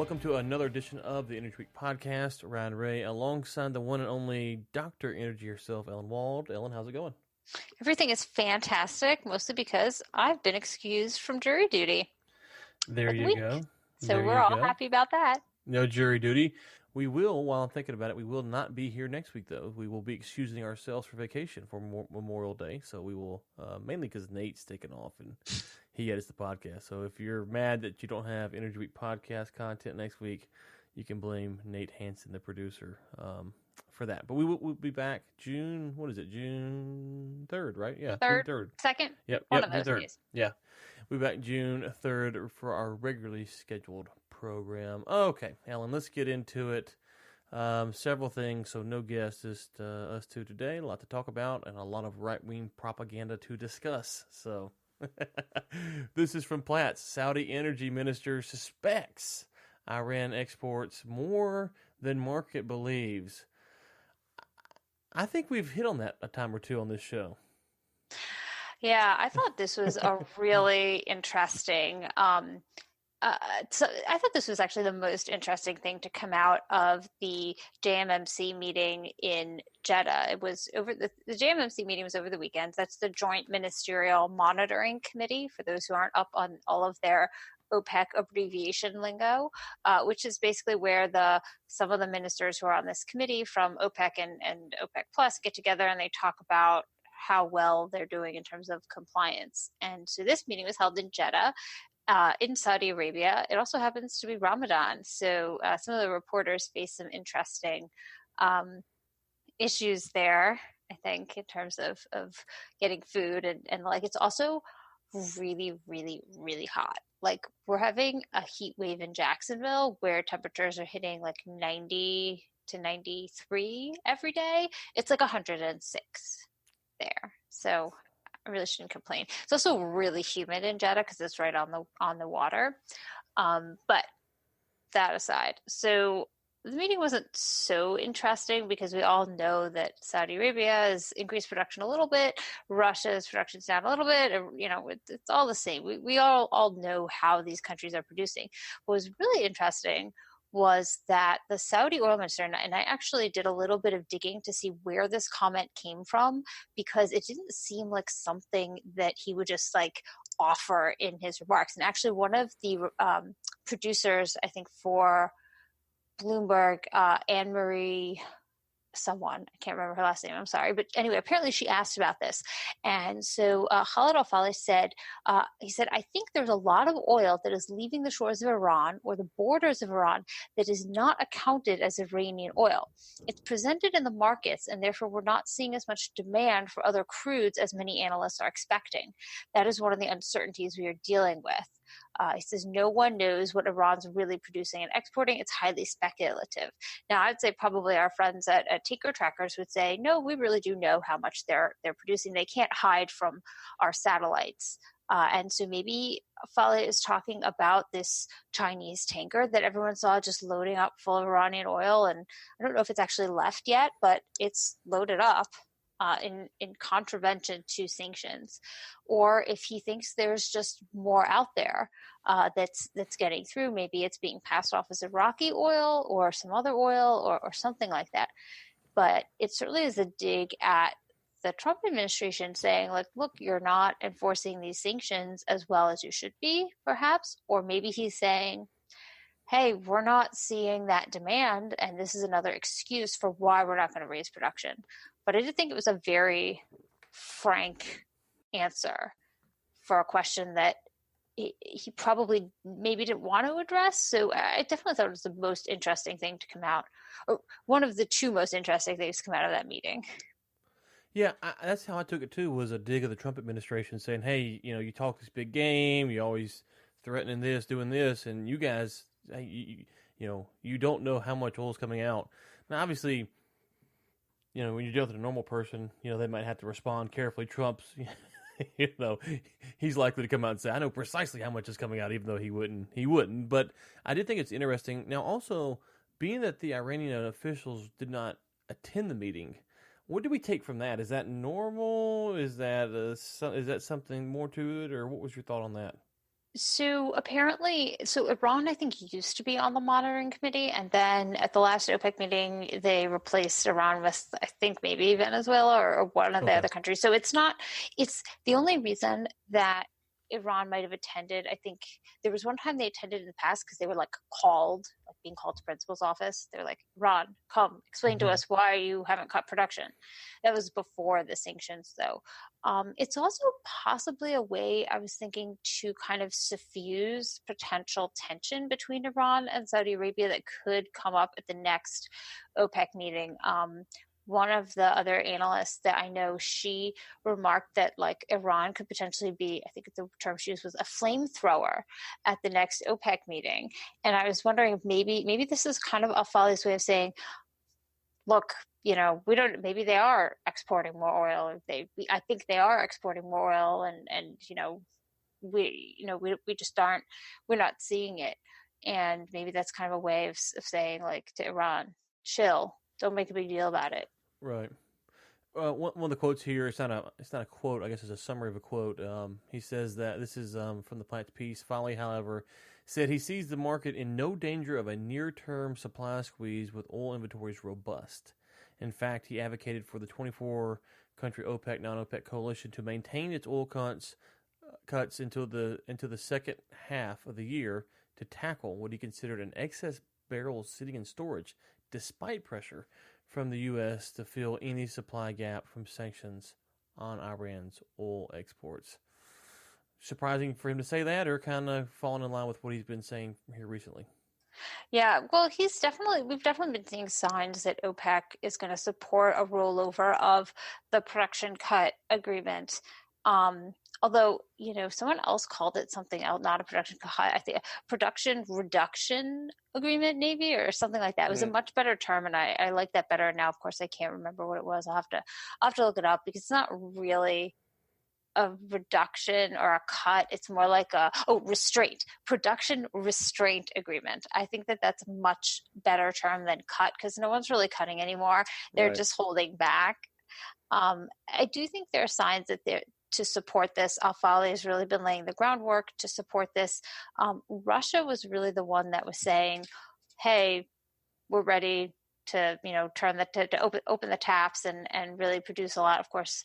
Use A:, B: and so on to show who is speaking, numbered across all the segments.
A: welcome to another edition of the Energy Week podcast. Ryan Ray, alongside the one and only Dr. Energy herself, Ellen Wald. Ellen, how's it going?
B: Everything is fantastic, mostly because I've been excused from jury duty.
A: There you go.
B: So we're all happy about that.
A: No jury duty. We will, while I'm thinking about it, we will not be here next week, though. We will be excusing ourselves for vacation for Memorial Day. So we will, mainly because Nate's taking off and he edits the podcast. So if you're mad that you don't have Energy Week podcast content next week, you can blame Nate Hansen, the producer, for that. But we'll be back June 3rd, right? Yeah, June 3rd.
B: 2nd?
A: Yep,
B: One of those days.
A: Yeah. We'll be back June 3rd for our regularly scheduled program. Okay, Ellen, let's get into it. Several things, so no guests, just us two today. A lot to talk about and a lot of right-wing propaganda to discuss. So this is from Platts. Saudi energy minister suspects Iran exports more than market believes. I think we've hit on that a time or two on this show.
B: Yeah, I thought this was a really interesting. So I thought this was actually the most interesting thing to come out of the JMMC meeting in Jeddah. It was over the JMMC meeting was over the weekend. That's the Joint Ministerial Monitoring Committee, for those who aren't up on all of their OPEC abbreviation lingo, which is basically where some of the ministers who are on this committee from OPEC and OPEC Plus get together and they talk about how well they're doing in terms of compliance. And so this meeting was held in Jeddah, in Saudi Arabia. It also happens to be Ramadan. So some of the reporters face some interesting issues there, I think, in terms of getting food. And like, it's also really, really, really hot. Like, we're having a heat wave in Jacksonville where temperatures are hitting like 90 to 93 every day. It's like 106 there. So I really shouldn't complain. It's also really humid in Jeddah because it's right on the water. But that aside, so the meeting wasn't so interesting because we all know that Saudi Arabia has increased production a little bit, Russia's production's down a little bit. You know, it's all the same. We all know how these countries are producing. What was really interesting was that the Saudi oil minister, and I actually did a little bit of digging to see where this comment came from, because it didn't seem like something that he would just like offer in his remarks. And actually one of the producers, I think for Bloomberg, Anne-Marie someone, I can't remember her last name, I'm sorry, but anyway, apparently she asked about this. And so Khalid Al-Falih said, he said, I think there's a lot of oil that is leaving the shores of Iran or the borders of Iran that is not accounted as Iranian oil. It's presented in the markets, and therefore we're not seeing as much demand for other crudes as many analysts are expecting. That is one of the uncertainties we are dealing with. He says no one knows what Iran's really producing and exporting. It's highly speculative. Now, I'd say probably our friends at Taker Trackers would say, no, we really do know how much they're producing. They can't hide from our satellites. And so maybe Falih is talking about this Chinese tanker that everyone saw just loading up full of Iranian oil. And I don't know if it's actually left yet, but it's loaded up. In contravention to sanctions, or if he thinks there's just more out there that's getting through. Maybe it's being passed off as Iraqi oil or some other oil or something like that. But it certainly is a dig at the Trump administration saying, like, look, you're not enforcing these sanctions as well as you should be, perhaps. Or maybe he's saying, hey, we're not seeing that demand, and this is another excuse for why we're not going to raise production. But I did think it was a very frank answer for a question that he probably maybe didn't want to address. So I definitely thought it was the most interesting thing to come out, or one of the two most interesting things to come out of that meeting.
A: Yeah, that's how I took it too, was a dig of the Trump administration saying, hey, you know, you talk this big game, you always threatening this, doing this, and you guys, you know, you don't know how much oil is coming out. Now, obviously, you know, when you deal with a normal person, you know, they might have to respond carefully. Trump's, you know, he's likely to come out and say, I know precisely how much is coming out, even though he wouldn't. But I did think it's interesting. Now, also, being that the Iranian officials did not attend the meeting, what do we take from that? Is that normal? Is that something more to it, or what was your thought on that?
B: So apparently, so Iran, I think, used to be on the monitoring committee, and then at the last OPEC meeting, they replaced Iran with, I think, maybe Venezuela or one of the
A: Okay.
B: other countries. So it's not, it's the only reason that Iran might have attended. I think there was one time they attended in the past because they were like called, like being called to principal's office. They're like, Iran, come explain to us why you haven't cut production. That was before the sanctions, though. It's also possibly a way, I was thinking, to kind of suffuse potential tension between Iran and Saudi Arabia that could come up at the next OPEC meeting. One of the other analysts that I know, she remarked that like Iran could potentially be, I think the term she used was a flamethrower at the next OPEC meeting. And I was wondering if maybe this is kind of Al-Falih's way of saying, look, we don't, maybe they are exporting more oil. I think they are exporting more oil, and we just aren't, we're not seeing it. And maybe that's kind of a way of saying, like, to Iran, chill, don't make a big deal about it.
A: Right. One of the quotes here, it's not a quote, I guess it's a summary of a quote. He says that this is from the Platts piece. Falih, however, said he sees the market in no danger of a near-term supply squeeze with oil inventories robust. In fact, he advocated for the 24-country OPEC non-OPEC coalition to maintain its oil cuts into the second half of the year to tackle what he considered an excess barrels sitting in storage, despite pressure from the U.S. to fill any supply gap from sanctions on Iran's oil exports. Surprising for him to say that, or kind of falling in line with what he's been saying here recently?
B: Yeah, well, we've definitely been seeing signs that OPEC is going to support a rollover of the production cut agreement. Although, someone else called it something else, not a production cut, I think a production reduction agreement, maybe, or something like that. It was a much better term, and I like that better. Now, of course, I can't remember what it was. I'll have to look it up, because it's not really a reduction or a cut. It's more like restraint, production restraint agreement. I think that that's a much better term than cut, because no one's really cutting anymore. They're just holding back. I do think there are signs that to support this. Al-Falih has really been laying the groundwork to support this. Russia was really the one that was saying, hey, we're ready to, to open the taps and really produce a lot. Of course,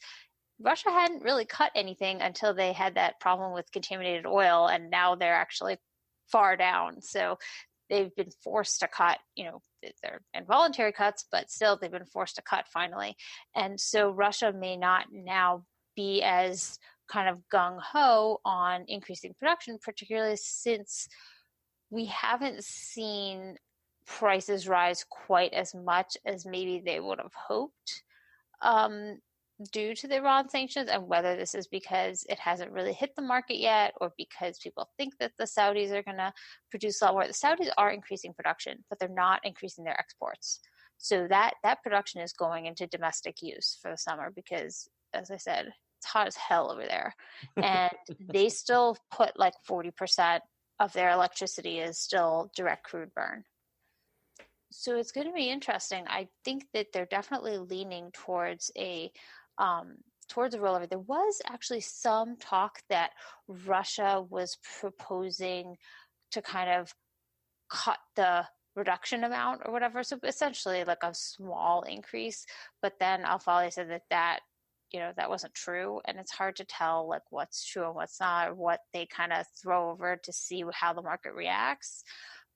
B: Russia hadn't really cut anything until they had that problem with contaminated oil, and now they're actually far down. So they've been forced to cut, they're involuntary cuts, but still they've been forced to cut finally. And so Russia may not now be as kind of gung-ho on increasing production, particularly since we haven't seen prices rise quite as much as maybe they would have hoped due to the Iran sanctions. And whether this is because it hasn't really hit the market yet, or because people think that the Saudis are going to produce a lot more. The Saudis are increasing production, but they're not increasing their exports. So that production is going into domestic use for the summer because, as I said, it's hot as hell over there. And they still put like 40% of their electricity is still direct crude burn. So it's going to be interesting. I think that they're definitely leaning towards a rollover. There was actually some talk that Russia was proposing to kind of cut the reduction amount or whatever. So essentially like a small increase. But then Al-Falih said that wasn't true. And it's hard to tell like what's true and what's not, or what they kind of throw over to see how the market reacts.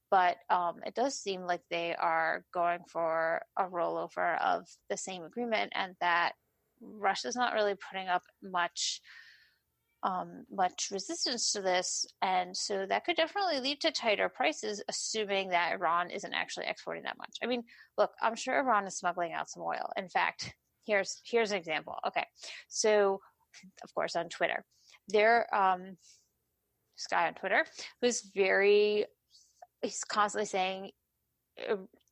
B: But it does seem like they are going for a rollover of the same agreement, and that Russia's not really putting up much resistance to this. And so that could definitely lead to tighter prices, assuming that Iran isn't actually exporting that much. I mean, look, I'm sure Iran is smuggling out some oil. In fact, here's an example. Okay, so of course on Twitter, this guy on Twitter who's he's constantly saying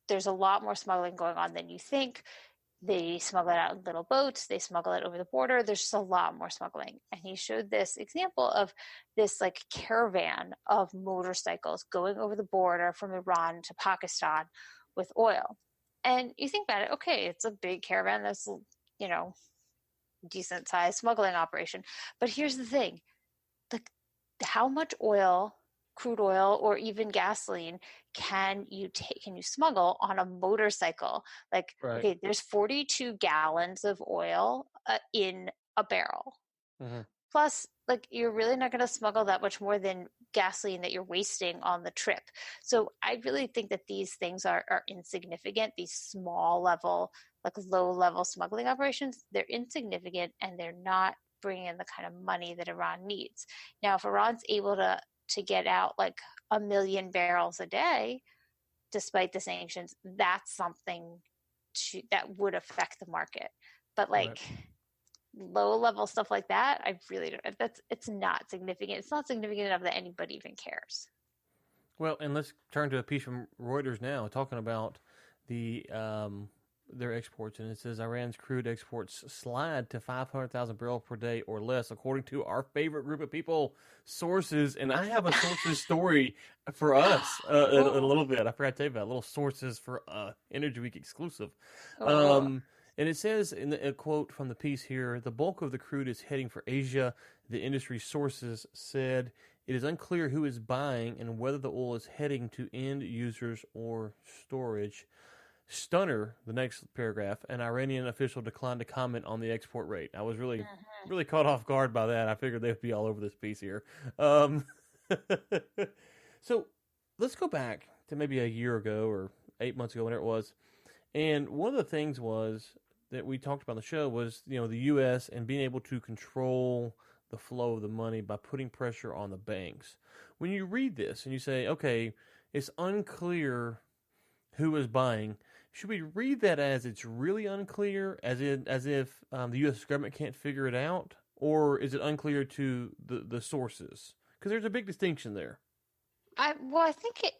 B: there's a lot more smuggling going on than you think. They smuggle it out in little boats. They smuggle it over the border. There's just a lot more smuggling. And he showed this example of this like caravan of motorcycles going over the border from Iran to Pakistan with oil. And you think about it, okay, it's a big caravan. That's, decent sized smuggling operation. But here's the thing. how much oil, crude oil, or even gasoline can you take, can you smuggle on a motorcycle? Like,
A: Right.
B: okay, there's 42 gallons of oil in a barrel.
A: Hmm.
B: Plus, like, you're really not going to smuggle that much more than gasoline that you're wasting on the trip. So I really think that these things are insignificant. These small level, like low level smuggling operations, they're insignificant and they're not bringing in the kind of money that Iran needs. Now, if Iran's able to get out like 1 million barrels a day, despite the sanctions, that's something that would affect the market. But
A: Right.
B: like low level stuff like that, I really don't. It's not significant. It's not significant enough that anybody even cares.
A: Well, and let's turn to a piece from Reuters now talking about the their exports, and it says Iran's crude exports slide to 500,000 barrels per day or less, according to our favorite group of people, sources. And I have a sources story for us in a
B: Oh,
A: little bit. I forgot to tell you about little sources for Energy Week exclusive.
B: oh,
A: Um, and it says in a quote from the piece here, the bulk of the crude is heading for Asia. The industry sources said it is unclear who is buying and whether the oil is heading to end users or storage. Stunner, the next paragraph, an Iranian official declined to comment on the export rate. I was really,
B: mhm.
A: really caught off guard by that. I figured they'd be all over this piece here. Um, so let's go back to maybe a year ago or 8 months ago, whenever it was. And one of the things was that we talked about on the show was, the U.S. and being able to control the flow of the money by putting pressure on the banks. When you read this and you say, okay, it's unclear who is buying, should we read that as it's really unclear, as if the U.S. government can't figure it out, or is it unclear to the sources? Because there's a big distinction there.
B: I think it.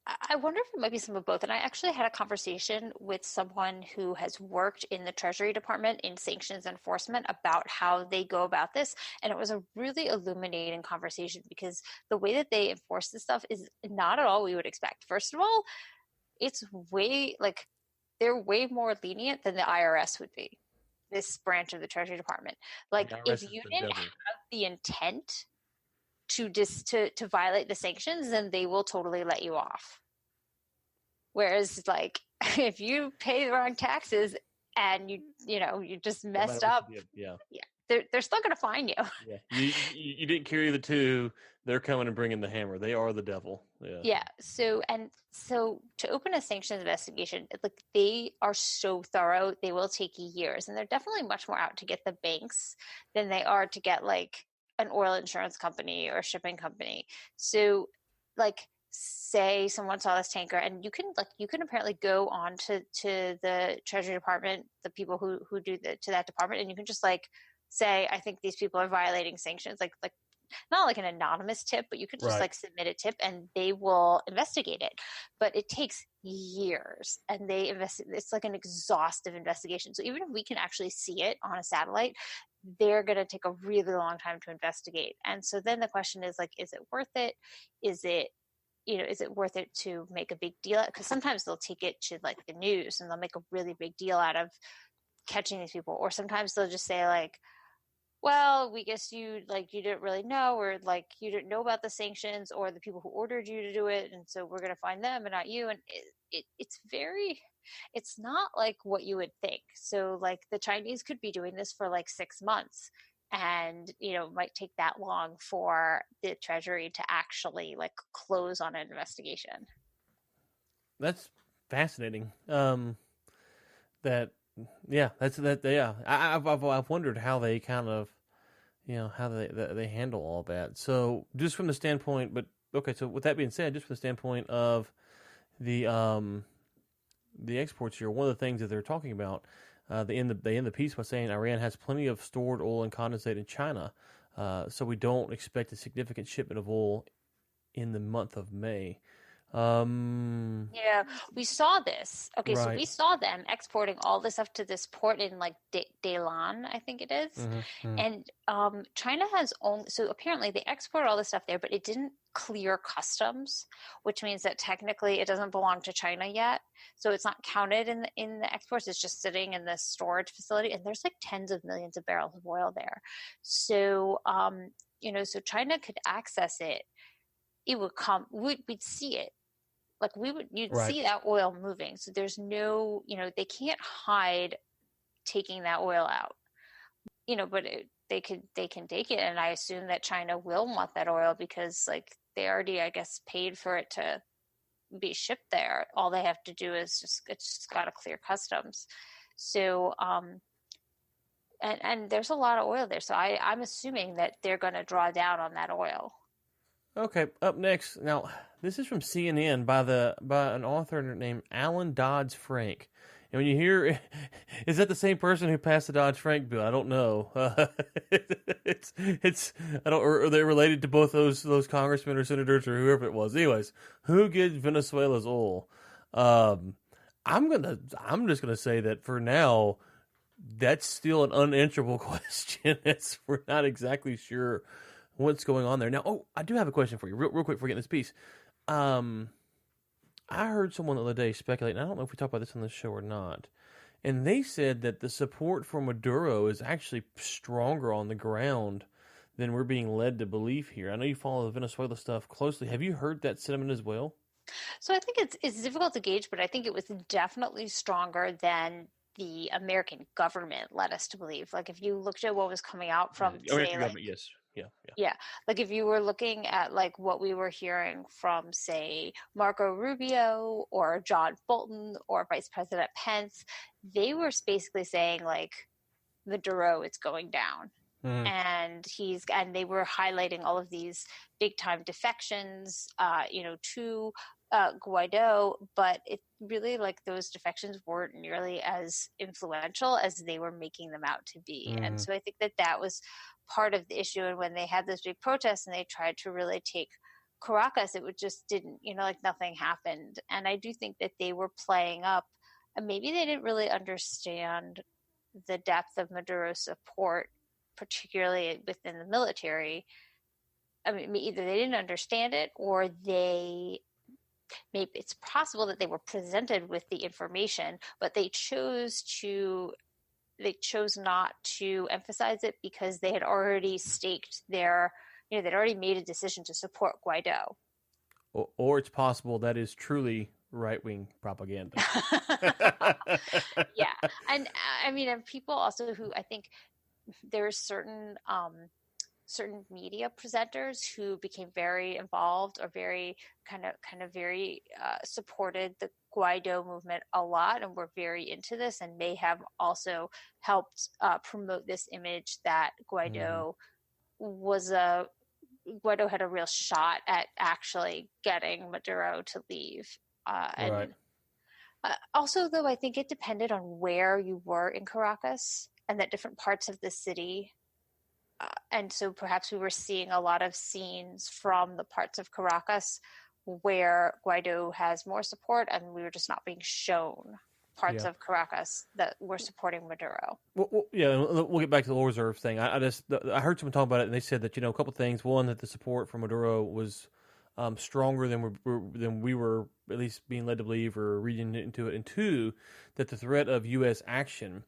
B: I wonder if it might be some of both. And I actually had a conversation with someone who has worked in the Treasury Department in sanctions enforcement about how they go about this. And it was a really illuminating conversation because the way that they enforce this stuff is not at all we would expect. First of all, it's way like they're way more lenient than the IRS would be, this branch of the Treasury Department.
A: The
B: Like if
A: IRS is
B: you
A: the
B: didn't
A: devil.
B: have the intent to violate the sanctions, then they will totally let you off. Whereas like if you pay the wrong taxes and you just
A: No matter
B: messed
A: what
B: up,
A: you did, yeah,
B: yeah, they're still gonna find you.
A: yeah. You didn't carry the two. They're coming and bringing the hammer. They are the devil. Yeah.
B: Yeah. So to open a sanctions investigation, like they are so thorough, they will take years, and they're definitely much more out to get the banks than they are to get like an oil insurance company or a shipping company. So, like, say someone saw this tanker, and you can apparently go on to the Treasury Department, the people who do to that department, and you can just like say, I think these people are violating sanctions, like not like an anonymous tip, but you could just
A: Right.
B: like submit a tip and they will investigate it. But it takes years and it's like an exhaustive investigation. So even if we can actually see it on a satellite, they're going to take a really long time to investigate. And so then the question is like, is it worth it? Is it is it worth it to make a big deal? Because sometimes they'll take it to like the news and they'll make a really big deal out of catching these people. Or sometimes they'll just say like, well, we guess you didn't really know, or like you didn't know about the sanctions or the people who ordered you to do it, and so we're going to find them and not you. And it's not like what you would think. So like the Chinese could be doing this for like 6 months, and it might take that long for the Treasury to actually like close on an investigation.
A: That's fascinating. That yeah, that's that. Yeah, I've wondered how they kind of how they handle all that. So just from the standpoint, but okay. So with that being said, just from the standpoint of the um the exports here, one of the things that they're talking about, they end the piece by saying Iran has plenty of stored oil and condensate in China, so we don't expect a significant shipment of oil in the month of May.
B: Yeah, we saw this. Okay, so
A: Right.
B: we saw them exporting all this stuff to this port in like Dalian, I think it is.
A: Mm-hmm.
B: And China has only, so apparently they export all this stuff there, but it didn't clear customs, which means that technically it doesn't belong to China yet. So it's not counted in the exports. It's just sitting in the storage facility, and there's like tens of millions of barrels of oil there. So so China could access it. It would come. We'd see it. Like you'd
A: Right.
B: see that oil moving. So there's no, they can't hide taking that oil out. But they can take it, and I assume that China will want that oil because like they already, I guess, paid for it to be shipped there. All they have to do is it's just got to clear customs. So and there's a lot of oil there. So I'm assuming that they're going to draw down on that oil.
A: Okay, up next. Now, this is from CNN by an author named Alan Dodds Frank. And when you hear, is that the same person who passed the Dodd-Frank bill? I don't know. It's I don't. Or are they related to both those congressmen or senators or whoever it was? Anyways, who gets Venezuela's oil? I'm just gonna say that for now, that's still an unanswerable question. We're not exactly sure what's going on there. Now, I do have a question for you, real quick, before we get this piece. I heard someone the other day speculate, and I don't know if we talked about this on the show or not, and they said that the support for Maduro is actually stronger on the ground than we're being led to believe here. I know you follow the Venezuela stuff closely. Have you heard that sentiment as well?
B: So I think it's difficult to gauge, but I think it was definitely stronger than the American government led us to believe. Like if you looked at what was coming out from, say,
A: government, yes.
B: Yeah. Like if you were looking at like what we were hearing from, say, Marco Rubio or John Bolton or Vice President Pence, they were basically saying like Maduro is going down. And they were highlighting all of these big time defections, to Guaido, but it really, like, those defections weren't nearly as influential as they were making them out to be. And so I think that was part of the issue. And when they had those big protests and they tried to really take Caracas, it just didn't, like nothing happened. And I do think that they were playing up, and maybe they didn't really understand the depth of Maduro's support, particularly within the military. I mean, either they didn't understand it, or maybe it's possible that they were presented with the information, but they chose not to emphasize it because they had already staked they'd already made a decision to support Guaido.
A: Or it's possible that is truly right-wing propaganda.
B: Yeah. And I mean, and people also who, I think there are certain media presenters who became very involved or very kind of very supported the Guaido movement a lot and were very into this, and may have also helped promote this image that Guaido had a real shot at actually getting Maduro to leave.
A: Right.
B: Also, though, I think it depended on where you were in Caracas, and that different parts of the city. And so perhaps we were seeing a lot of scenes from the parts of Caracas where Guaido has more support, and we were just not being shown parts of Caracas that were supporting Maduro.
A: Well, yeah, we'll get back to the oil reserve thing. I heard someone talk about it, and they said that, a couple things. One, that the support for Maduro was stronger than we were at least being led to believe or reading into it. And two, that the threat of U.S. action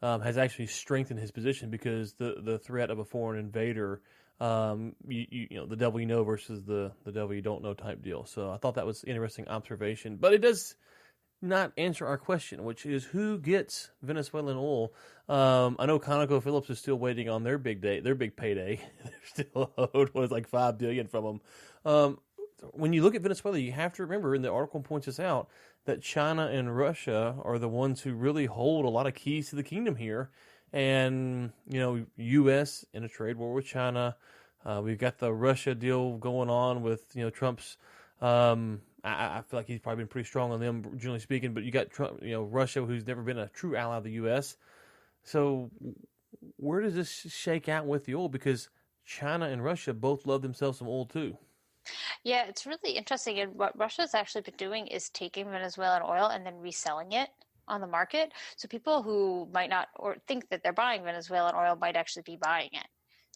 A: has actually strengthened his position, because the threat of a foreign invader, the devil you know versus the devil you don't know type deal. So I thought that was an interesting observation. But it does not answer our question, which is who gets Venezuelan oil. I know ConocoPhillips is still waiting on their big payday. They're still owed like $5 billion from them. When you look at Venezuela, you have to remember, and the article points this out, that China and Russia are the ones who really hold a lot of keys to the kingdom here. And, U.S. in a trade war with China. We've got the Russia deal going on with, Trump's. I feel like he's probably been pretty strong on them, generally speaking. But you got Trump, Russia, who's never been a true ally of the U.S. So where does this shake out with the oil? Because China and Russia both love themselves some oil too.
B: Yeah, it's really interesting. And what Russia's actually been doing is taking Venezuelan oil and then reselling it on the market. So people who might not or think that they're buying Venezuelan oil might actually be buying it,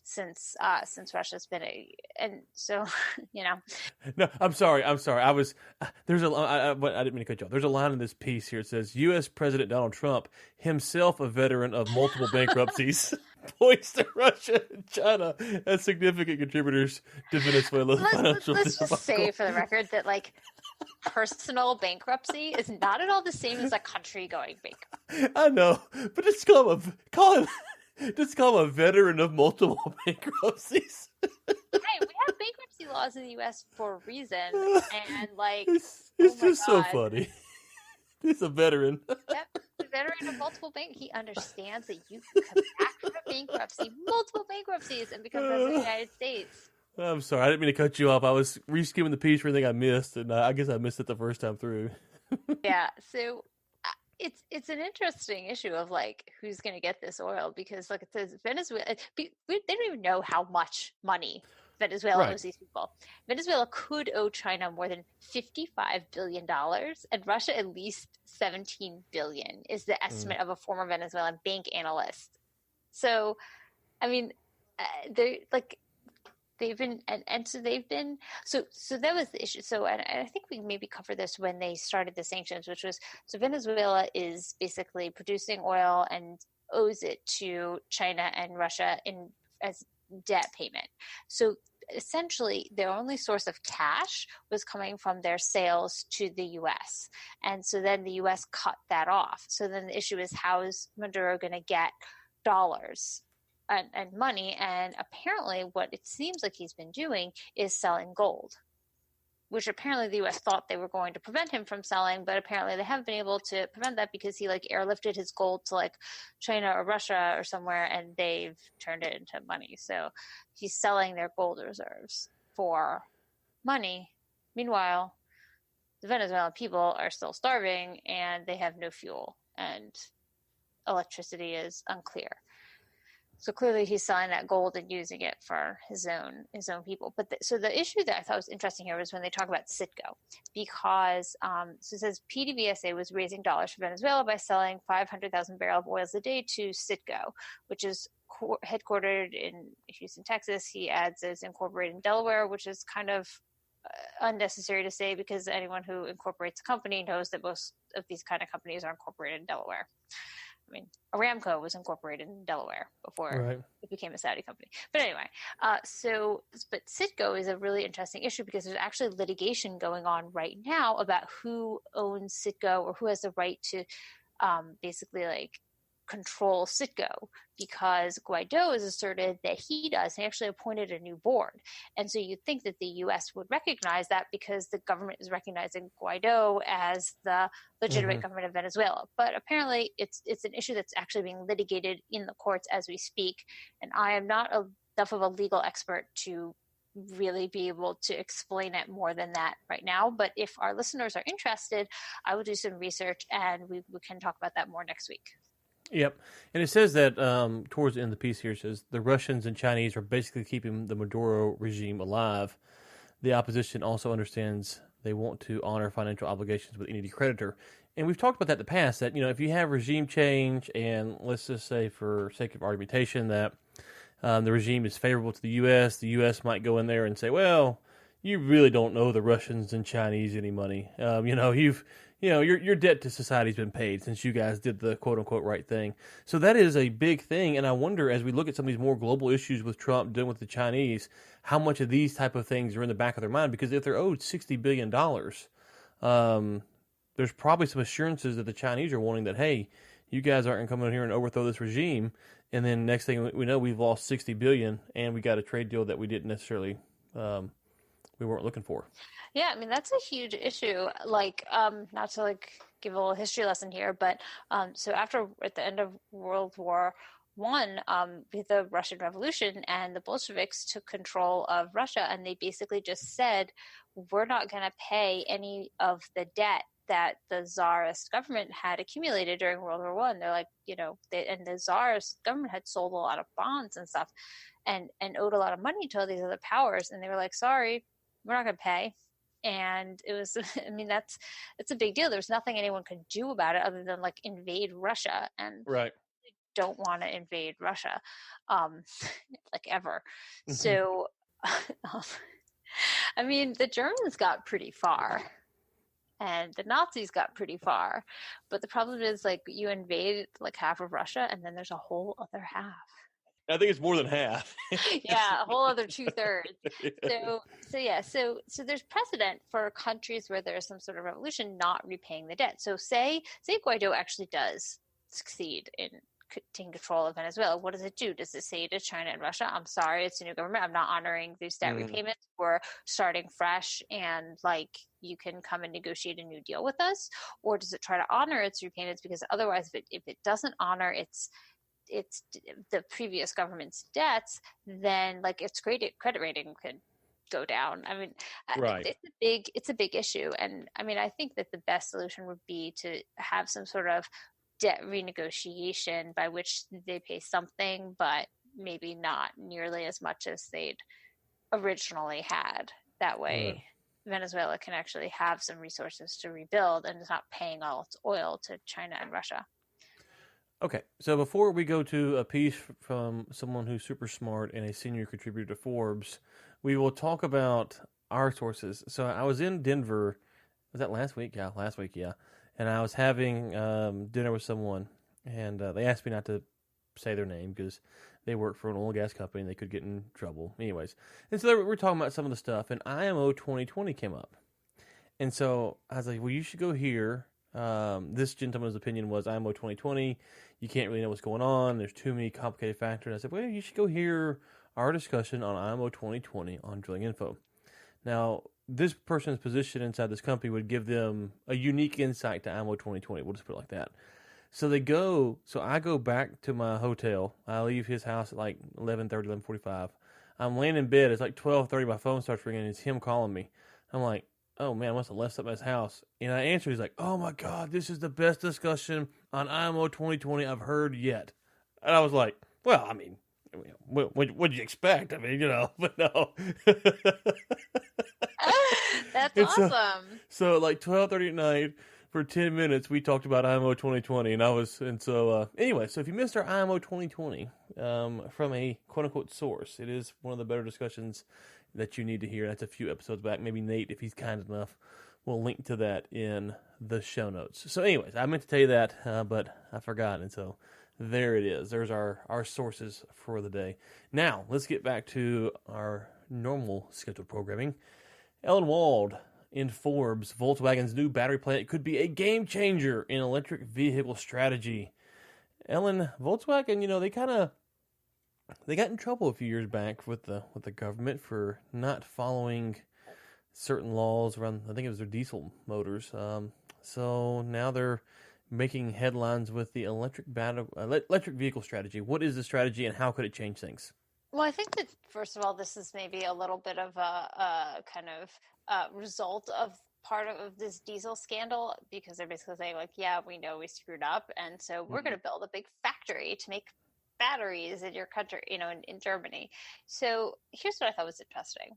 B: since Russia's been and so
A: No, I'm sorry. I didn't mean to cut you off. There's a line in this piece here. It says, U.S. President Donald Trump, himself a veteran of multiple bankruptcies. points to Russia and China as significant contributors to Venezuela's financial
B: let's just say
A: debacle.
B: for the record that like personal bankruptcy is not at all the same as a country going bankrupt.
A: I know, but just just call him a veteran of multiple bankruptcies.
B: Hey, we have bankruptcy laws in the U.S. for a reason, and like
A: it's just so funny. He's a veteran.
B: Yep, a veteran of multiple He understands that you can come back from a bankruptcy, multiple bankruptcies, and become president of the United States.
A: I'm sorry, I didn't mean to cut you off. I was re-skimming the piece for anything I missed, and I guess I missed it the first time through.
B: Yeah, so it's an interesting issue of like who's going to get this oil, because like it says Venezuela, they don't even know how much money Venezuela owes these people. Venezuela could owe China more than $55 billion, and Russia at least $17 billion is the estimate of a former Venezuelan bank analyst. So, I mean, they've been so that was the issue. So, and I think we maybe covered this when they started the sanctions, which was, so Venezuela is basically producing oil and owes it to China and Russia as debt payment. So essentially their only source of cash was coming from their sales to the US. And so then the US cut that off. So then the issue is, how is Maduro going to get dollars and money? And apparently what it seems like he's been doing is selling gold, which apparently the U.S. thought they were going to prevent him from selling, but apparently they haven't been able to prevent that because he like airlifted his gold to like China or Russia or somewhere, and they've turned it into money. So he's selling their gold reserves for money. Meanwhile, the Venezuelan people are still starving and they have no fuel, and electricity is unclear. So clearly he's selling that gold and using it for his own people. But so the issue that I thought was interesting here was when they talk about Citgo, because so it says PDVSA was raising dollars for Venezuela by selling 500,000 barrels of oils a day to Citgo, which is headquartered in Houston, Texas. He adds is incorporated in Delaware, which is kind of unnecessary to say because anyone who incorporates a company knows that most of these kind of companies are incorporated in Delaware. I mean, Aramco was incorporated in Delaware before it became a Saudi company. But anyway, but Citgo is a really interesting issue because there's actually litigation going on right now about who owns Citgo or who has the right to basically like control Citgo, because Guaido has asserted that he does. He actually appointed a new board. And so you'd think that the U.S. would recognize that because the government is recognizing Guaido as the legitimate government of Venezuela. But apparently it's an issue that's actually being litigated in the courts as we speak. And I am not enough of a legal expert to really be able to explain it more than that right now. But if our listeners are interested, I will do some research and we can talk about that more next week.
A: Yep. And it says that towards the end of the piece here, it says the Russians and Chinese are basically keeping the Maduro regime alive. The opposition also understands they want to honor financial obligations with any creditor. And we've talked about that in the past, that, you know, if you have regime change and let's just say for sake of argumentation that the regime is favorable to the U.S. might go in there and say, well, you really don't owe the Russians and Chinese any money. Your debt to society's been paid since you guys did the quote-unquote right thing. So that is a big thing, and I wonder, as we look at some of these more global issues with Trump dealing with the Chinese, how much of these type of things are in the back of their mind, because if they're owed $60 billion, there's probably some assurances that the Chinese are wanting that, hey, you guys aren't going to come in here and overthrow this regime, and then next thing we know, we've lost $60 billion, and we got a trade deal that we didn't necessarily, we weren't looking for.
B: Yeah, I mean, that's a huge issue. Like, not to like give a little history lesson here, but so at the end of World War I, with the Russian Revolution, and the Bolsheviks took control of Russia, and they basically just said, we're not going to pay any of the debt that the Tsarist government had accumulated during World War I. They're like, and the Tsarist government had sold a lot of bonds and stuff and owed a lot of money to all these other powers. And they were like, sorry, we're not going to pay. And it was, I mean, that's a big deal. There's nothing anyone could do about it other than like invade Russia, and
A: right.
B: They don't want to invade Russia, like ever. So, I mean, the Germans got pretty far and the Nazis got pretty far, but the problem is like you invade like half of Russia and then there's a whole other half.
A: I think it's more than half.
B: Yeah, a whole other 2/3.
A: Yeah.
B: So there's precedent for countries where there's some sort of revolution not repaying the debt. So say Guaido actually does succeed in taking control of Venezuela. What does it do? Does it say to China and Russia, I'm sorry, it's a new government, I'm not honoring these debt repayments, we're starting fresh, and like you can come and negotiate a new deal with us? Or does it try to honor its repayments? Because otherwise, if it doesn't honor its the previous government's debts, then like its credit rating could go down. I mean,
A: Right.
B: it's a big issue, and I mean, I think that the best solution would be to have some sort of debt renegotiation by which they pay something, but maybe not nearly as much as they'd originally had. That way, Venezuela can actually have some resources to rebuild and is not paying all its oil to China and Russia.
A: Okay, so before we go to a piece from someone who's super smart and a senior contributor to Forbes, we will talk about our sources. So I was in Denver. Was that last week? Yeah, last week, yeah. And I was having dinner with someone, and they asked me not to say their name because they work for an oil and gas company and they could get in trouble. Anyways, and so we're talking about some of the stuff, and IMO 2020 came up. And so I was like, well, you should go here. This gentleman's opinion was IMO 2020. You can't really know what's going on. There's too many complicated factors. I said, well, you should go hear our discussion on IMO 2020 on Drilling Info. Now, this person's position inside this company would give them a unique insight to IMO 2020. We'll just put it like that. So I go back to my hotel. I leave his house at like 11:30, 11:45. I'm laying in bed. It's like 12:30. My phone starts ringing. And it's him calling me. I'm like, oh man, I must have left something at his house. And I answered, he's like, oh my God, this is the best discussion on IMO 2020 I've heard yet. And I was like, well, I mean, what'd you expect? I mean, but no.
B: That's awesome.
A: So at like 12:30 at night, for 10 minutes, we talked about IMO 2020. Anyway, so if you missed our IMO 2020 from a quote-unquote source, it is one of the better discussions that you need to hear. That's a few episodes back. Maybe Nate, if he's kind enough, will link to that in the show notes. So anyways, I meant to tell you that, but I forgot. And so there it is. There's our sources for the day. Now, let's get back to our normal scheduled programming. Ellen Wald in Forbes, Volkswagen's new battery plant could be a game changer in electric vehicle strategy. Ellen, Volkswagen, they got in trouble a few years back with the government for not following certain laws around, I think it was their diesel motors. So now they're making headlines with the electric vehicle strategy. What is the strategy and how could it change things?
B: Well, I think that, first of all, this is maybe a little bit of a kind of result of part of this diesel scandal, because they're basically saying, like, yeah, we know we screwed up, and so we're going to build a big factory to make batteries in your country, in Germany. So here's what I thought was interesting.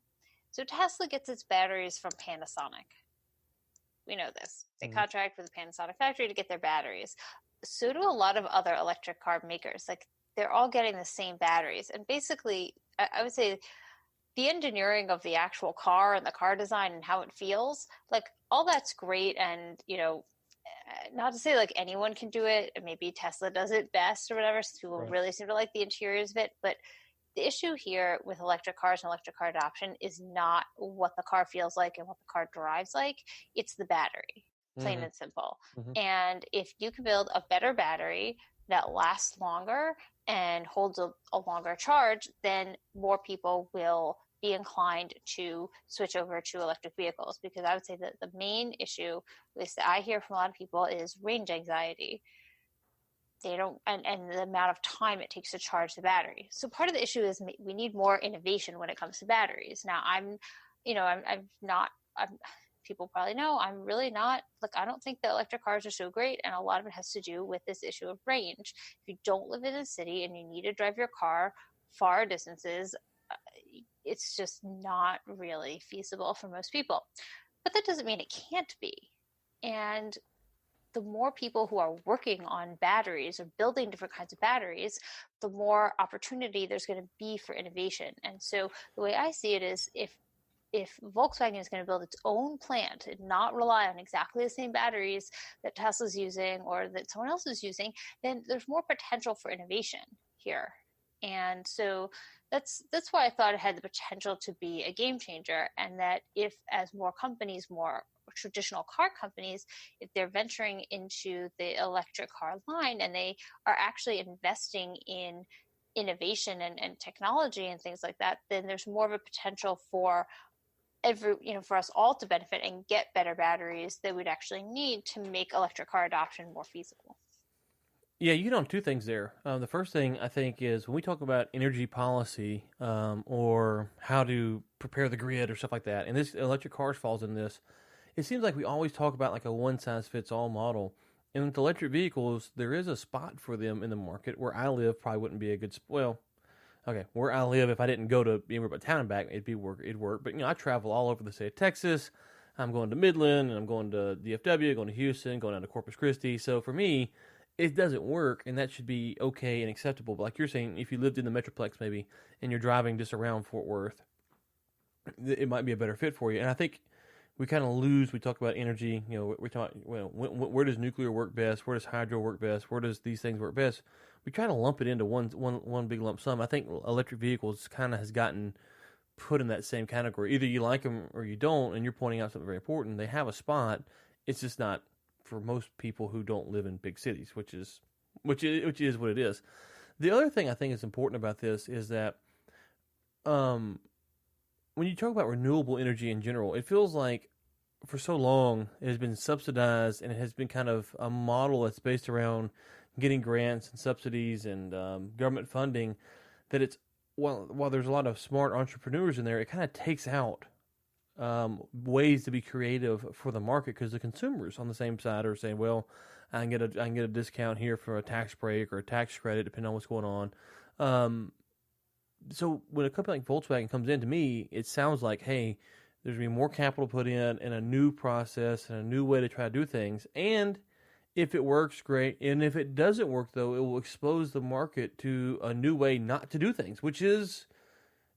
B: So Tesla gets its batteries from Panasonic. We know this. They contract with the Panasonic factory to get their batteries. So do a lot of other electric car makers. Like, they're all getting the same batteries. And basically, I would say the engineering of the actual car and the car design and how it feels, like, all that's great. And, not to say like anyone can do it. Maybe Tesla does it best or whatever. So people really seem to like the interiors of it. But the issue here with electric cars and electric car adoption is not what the car feels like and what the car drives like. It's the battery, plain and simple. And if you can build a better battery that lasts longer and holds a longer charge, then more people will be inclined to switch over to electric vehicles. Because I would say that the main issue, at least that I hear from a lot of people, is range anxiety. They don't, and the amount of time it takes to charge the battery. So part of the issue is we need more innovation when it comes to batteries. Now, people probably know, I'm really not, like, I don't think that electric cars are so great, and a lot of it has to do with this issue of range. If you don't live in a city and you need to drive your car far distances, it's just not really feasible for most people. But that doesn't mean it can't be. And the more people who are working on batteries or building different kinds of batteries, the more opportunity there's going to be for innovation. And so the way I see it is, if Volkswagen is going to build its own plant and not rely on exactly the same batteries that Tesla's using or that someone else is using, then there's more potential for innovation here. And so that's why I thought it had the potential to be a game changer, and that if as more companies, more traditional car companies, if they're venturing into the electric car line and they are actually investing in innovation and technology and things like that, then there's more of a potential for for us all to benefit and get better batteries that we'd actually need to make electric car adoption more feasible.
A: Yeah, you hit on two things there. The first thing I think is when we talk about energy policy or how to prepare the grid or stuff like that, and this electric cars falls in this. It seems like we always talk about like a one size fits all model. And with electric vehicles, there is a spot for them in the market. Where I live probably wouldn't be a good well, okay, where I live, if I didn't go to anywhere but town and back, it'd work. But I travel all over the state of Texas. I'm going to Midland, and I'm going to DFW, going to Houston, going down to Corpus Christi. So for me, it doesn't work, and that should be okay and acceptable. But like you're saying, if you lived in the Metroplex maybe, and you're driving just around Fort Worth, it might be a better fit for you. And I think we kind of lose. We talk about energy. We talk. Where does nuclear work best? Where does hydro work best? Where does these things work best? We try to lump it into one big lump sum. I think electric vehicles kind of has gotten put in that same category. Either you like them or you don't. And you're pointing out something very important. They have a spot. It's just not for most people who don't live in big cities, which is what it is. The other thing I think is important about this is that when you talk about renewable energy in general, it feels like for so long it has been subsidized and it has been kind of a model that's based around getting grants and subsidies and government funding, that it's, while there's a lot of smart entrepreneurs in there, it kind of takes out ways to be creative for the market, because the consumers on the same side are saying, well, I can get a discount here for a tax break or a tax credit depending on what's going on. So when a company like Volkswagen comes in, to me, it sounds like, hey, there's going to be more capital put in and a new process and a new way to try to do things. And if it works, great. And if it doesn't work, though, it will expose the market to a new way not to do things, which is,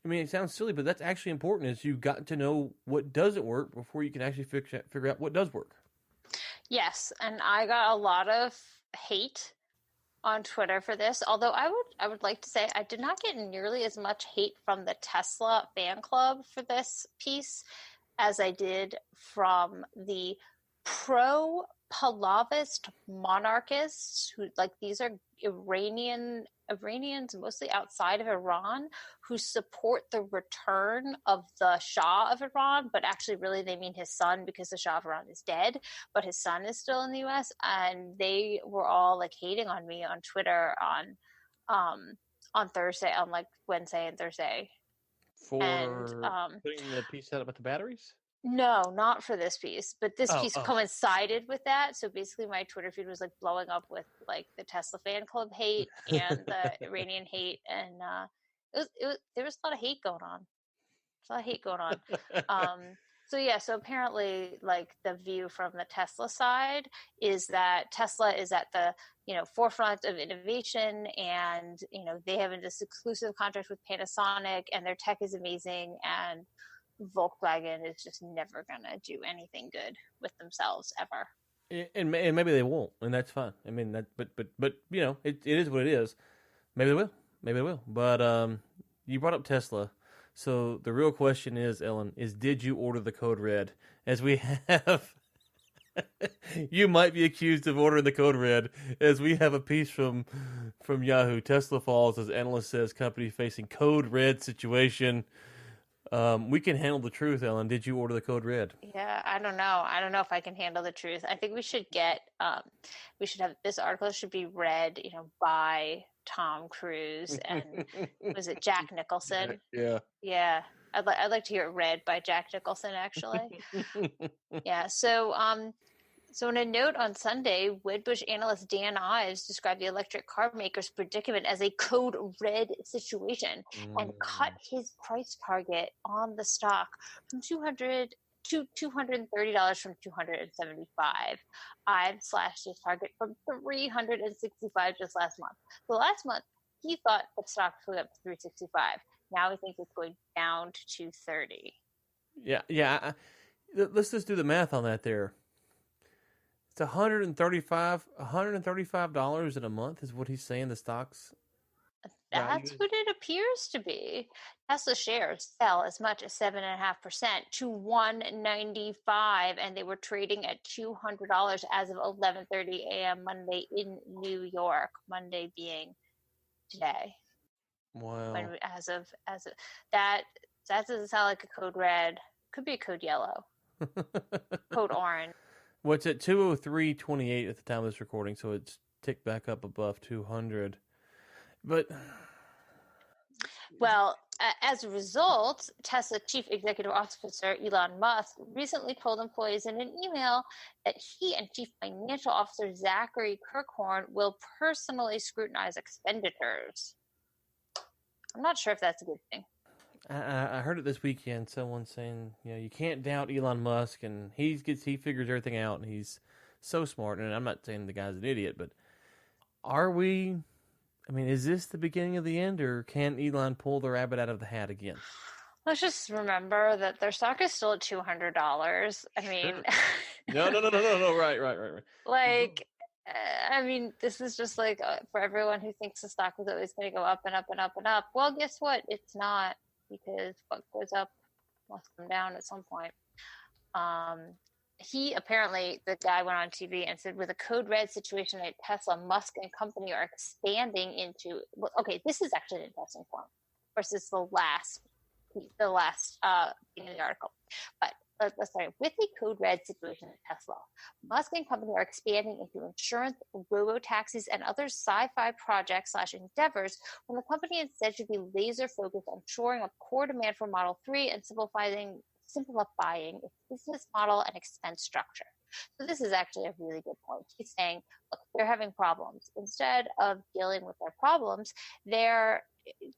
A: I mean, it sounds silly, but that's actually important, is you've got to know what doesn't work before you can actually figure out what does work.
B: Yes, and I got a lot of hate on Twitter for this, although I would like to say I did not get nearly as much hate from the Tesla fan club for this piece as I did from the pro-Pahlavistic monarchists who, like, these are Iranians, mostly outside of Iran, who support the return of the Shah of Iran, but actually really they mean his son, because the Shah of Iran is dead, but his son is still in the US. And they were all like hating on me on Twitter on Thursday, on like Wednesday and Thursday.
A: For putting the piece out about the batteries?
B: No, not for this piece, but this piece coincided with that. So basically my Twitter feed was like blowing up with like the Tesla fan club hate and the Iranian hate. And there was a lot of hate going on. So apparently like the view from the Tesla side is that Tesla is at the, forefront of innovation, and, they have this exclusive contract with Panasonic and their tech is amazing, and Volkswagen is just never gonna do anything good with themselves ever.
A: And maybe they won't, and that's fine. I mean, but it is what it is. Maybe they will. But you brought up Tesla, so the real question is, Ellen, did you order the code red? As we have, you might be accused of ordering the code red, as we have a piece from Yahoo. Tesla falls, as analyst says, company facing code red situation. We can handle the truth, Ellen. Did you order the code red?
B: Yeah, I don't know. I don't know if I can handle the truth. I think we should have this article should be read, by Tom Cruise and was it Jack Nicholson?
A: Yeah.
B: Yeah. I'd like to hear it read by Jack Nicholson, actually. Yeah. So in a note on Sunday, Wedbush analyst Dan Ives described the electric car maker's predicament as a code red situation and cut his price target on the stock from $230 from $275. Ives slashed his target from $365 just last month. So last month, he thought the stock was up to $365. Now he thinks it's going down to $230.
A: Yeah. Let's just do the math on that there. It's $135 in a month is what he's saying the stock's.
B: That's what it appears to be. Tesla shares fell as much as 7.5% to 195, and they were trading at $200 as of 11:30 a.m. Monday in New York. Monday being today.
A: Wow.
B: As of that doesn't sound like a code red. Could be a code yellow. Code orange.
A: Well, it's at 203.28 at the time of this recording, so it's ticked back up above 200. But
B: well, as a result, Tesla Chief Executive Officer Elon Musk recently told employees in an email that he and Chief Financial Officer Zachary Kirkhorn will personally scrutinize expenditures. I'm not sure if that's a good thing.
A: I heard it this weekend. Someone saying, you can't doubt Elon Musk, and he figures everything out, and he's so smart. And I'm not saying the guy's an idiot, but are we? I mean, is this the beginning of the end, or can Elon pull the rabbit out of the hat again?
B: Let's just remember that their stock is still at $200. I mean,
A: no. Right.
B: Like, I mean, this is just like for everyone who thinks the stock is always going to go up and up and up and up. Well, guess what? It's not, because what goes up must come down at some point. The guy went on TV and said, with a code red situation at Tesla, Musk and company are expanding into, okay, this is actually an interesting point versus the last thing in the article. But let's start with the code red situation at Tesla. Musk and company are expanding into insurance, robo-taxis, and other sci-fi projects / endeavors, when the company instead should be laser focused on shoring up core demand for Model 3 and simplifying its business model and expense structure. So this is actually a really good point. He's saying, look, they're having problems. Instead of dealing with their problems, they're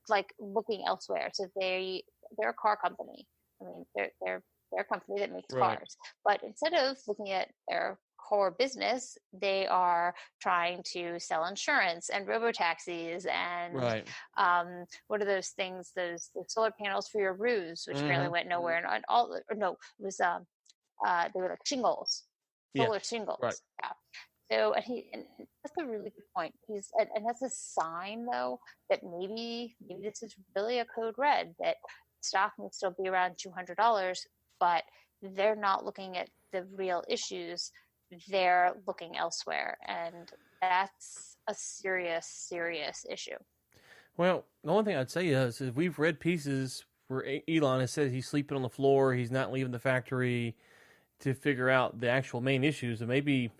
B: like looking elsewhere. So they're a car company. I mean, they're a company that makes cars. But instead of looking at their core business, they are trying to sell insurance and robo-taxis and what are those things, the solar panels for your roofs, which apparently went nowhere. And it was they were like shingles, solar shingles.
A: Right.
B: Yeah. So and that's a really good point. And that's a sign, though, that maybe this is really a code red, that stock may still be around $200, but they're not looking at the real issues. They're looking elsewhere, and that's a serious, serious issue.
A: Well, the only thing I'd say is we've read pieces where Elon has said he's sleeping on the floor, he's not leaving the factory to figure out the actual main issues, and maybe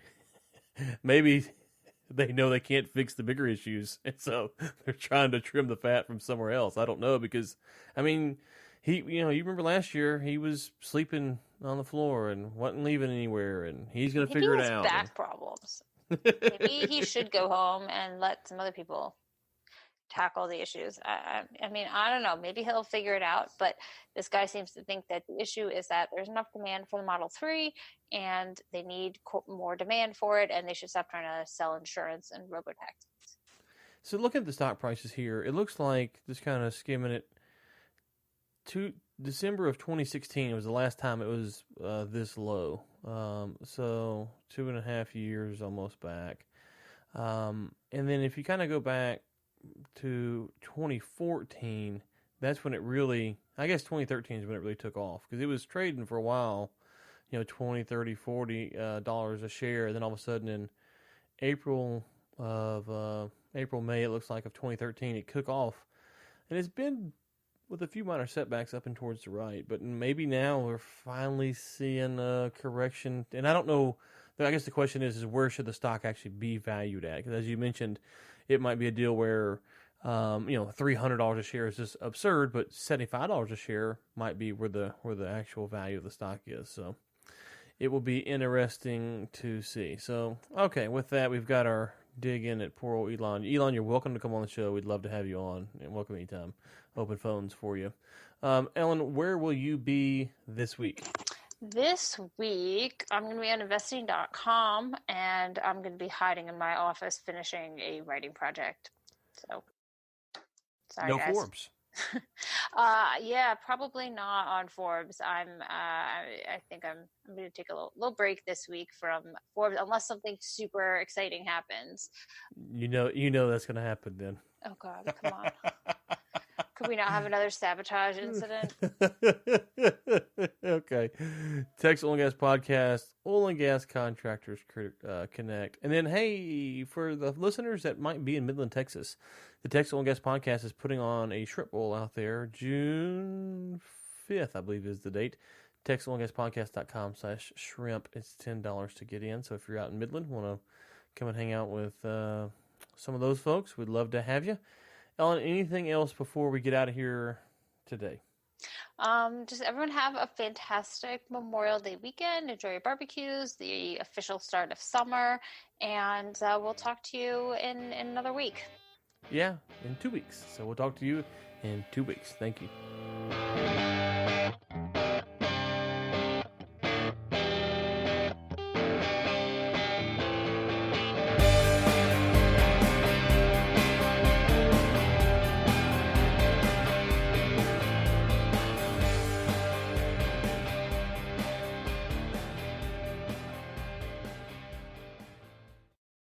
A: they know they can't fix the bigger issues, and so they're trying to trim the fat from somewhere else. I don't know, because, I mean, you remember last year he was sleeping on the floor and wasn't leaving anywhere, and he's going to figure it out.
B: Back problems. Maybe he should go home and let some other people tackle the issues. I mean, I don't know. Maybe he'll figure it out, but this guy seems to think that the issue is that there's enough demand for the Model 3, and they need more demand for it, and they should stop trying to sell insurance and robo-taxis.
A: So looking at the stock prices here, it looks like, just kind of skimming it, December of 2016 was the last time it was this low. So 2.5 years almost back. And then if you kind of go back to 2014, that's when it really, I guess 2013 is when it really took off, because it was trading for a while, $20, $30, $40 a share. And then all of a sudden in April, May, it looks like, of 2013, it took off. And it's been with a few minor setbacks up and towards the right, but maybe now we're finally seeing a correction. And I don't know, I guess the question is where should the stock actually be valued at? Because as you mentioned, it might be a deal where, $300 a share is just absurd, but $75 a share might be where the actual value of the stock is. So it will be interesting to see. So, okay, with that, we've got our dig in at poor old Elon. Elon, you're welcome to come on the show. We'd love to have you on, and welcome anytime. Open phones for you. Ellen, where will you be this week?
B: This week, I'm going to be on investing.com, and I'm going to be hiding in my office finishing a writing project. So, sorry,
A: no
B: guys.
A: Forbes.
B: Yeah, probably not on Forbes. I think I'm going to take a little break this week from Forbes, unless something super exciting happens.
A: You know that's going to happen then.
B: Okay. God, come on. Could we not have another sabotage incident?
A: Okay. Texas Oil and Gas Podcast, Oil and Gas Contractors Connect. And then, hey, for the listeners that might be in Midland, Texas, the Texas Oil and Gas Podcast is putting on a shrimp bowl out there. June 5th, I believe is the date. TexasOilAndGasPodcast.com/shrimp. It's $10 to get in. So if you're out in Midland, want to come and hang out with some of those folks, we'd love to have you. Ellen, anything else before we get out of here today?
B: Just everyone have a fantastic Memorial Day weekend. Enjoy your barbecues, the official start of summer, and we'll talk to you in another week.
A: Yeah, in 2 weeks. So we'll talk to you in 2 weeks. Thank you.